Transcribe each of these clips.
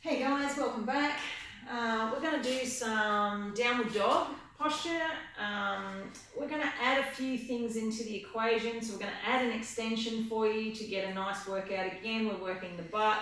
Hey guys, welcome back. We're going to do some downward dog posture. We're going to add a few things into the equation. So we're going to add an extension for you to get a nice workout. Again, we're working the butt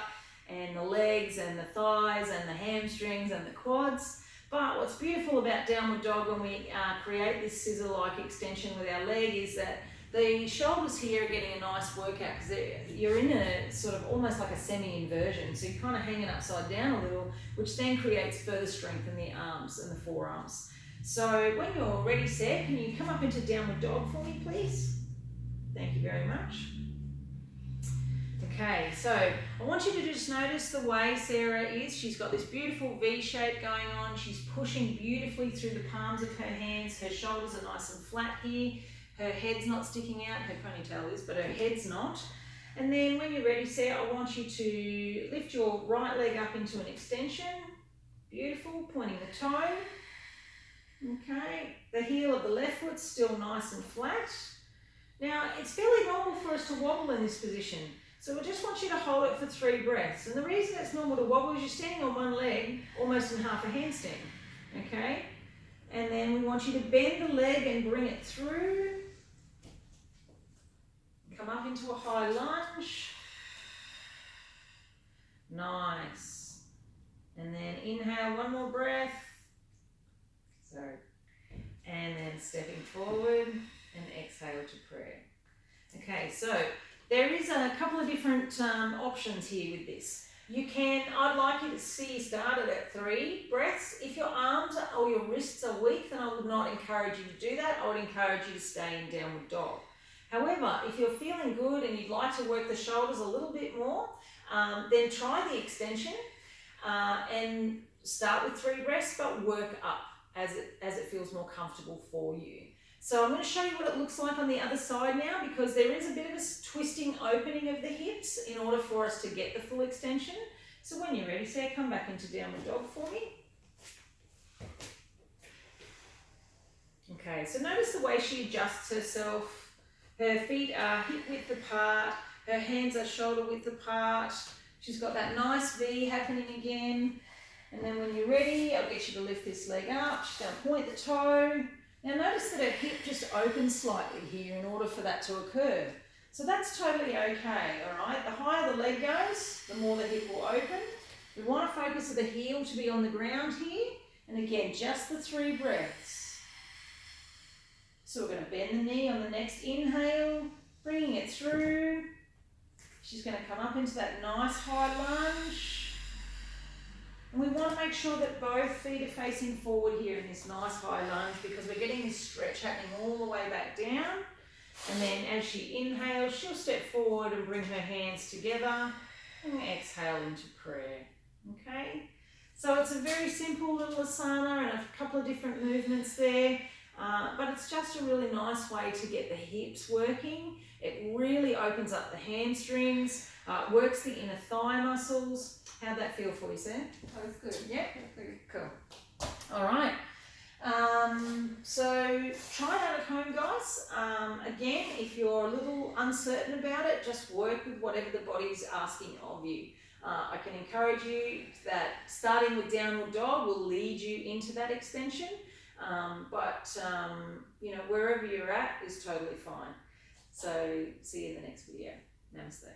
and the legs and the thighs and the hamstrings and the quads. But what's beautiful about downward dog when we create this scissor-like extension with our leg is that the shoulders here are getting a nice workout because you're in a sort of almost like a semi-inversion. So you're kind of hanging upside down a little, which then creates further strength in the arms and the forearms. So when you're ready, Sarah, can you come up into downward dog for me, please? Thank you very much. Okay, so I want you to just notice the way Sarah is. She's got this beautiful V shape going on. She's pushing beautifully through the palms of her hands. Her shoulders are nice and flat here. Her head's not sticking out, her ponytail is, but her head's not. And then when you're ready, Sarah, I want you to lift your right leg up into an extension. Beautiful, pointing the toe. Okay, the heel of the left foot's still nice and flat. Now, it's fairly normal for us to wobble in this position. So we just want you to hold it for 3 breaths. And the reason it's normal to wobble is you're standing on one leg, almost in half a handstand. Okay? And then we want you to bend the leg and bring it through. Come up into a high lunge. Nice. And then inhale, one more breath. So, and then stepping forward and exhale to prayer. Okay, so there is a couple of different options here with this. I'd like you to see you started at 3 breaths. If your arms or your wrists are weak, then I would not encourage you to do that. I would encourage you to stay in downward dog. However, if you're feeling good and you'd like to work the shoulders a little bit more, then try the extension and start with 3 breaths, but work up as it feels more comfortable for you. So I'm going to show you what it looks like on the other side now, because there is a bit of a twisting opening of the hips in order for us to get the full extension. So when you're ready, Sarah, come back into downward dog for me. Okay, so notice the way she adjusts herself. Her feet are hip width apart, her hands are shoulder width apart. She's got that nice V happening again. And then when you're ready, I'll get you to lift this leg up. She's going to point the toe. Now notice that her hip just opens slightly here in order for that to occur. So that's totally okay, all right? The higher the leg goes, the more the hip will open. We want to focus the heel to be on the ground here. And again, just the 3 breaths. So we're going to bend the knee on the next inhale, bringing it through. She's going to come up into that nice high lunge. And we want to make sure that both feet are facing forward here in this nice high lunge, because we're getting this stretch happening all the way back down. And then as she inhales, she'll step forward and bring her hands together and exhale into prayer. Okay? So it's a very simple little asana and a couple of different movements there. But it's just a really nice way to get the hips working. It really opens up the hamstrings, works the inner thigh muscles. How'd that feel for you, Sam? That was good. Yeah? Cool. All right. So try it out at home, guys. Again, if you're a little uncertain about it, just work with whatever the body's asking of you. I can encourage you that starting with downward dog will lead you into that extension. But wherever you're at is totally fine. So see you in the next video. Namaste.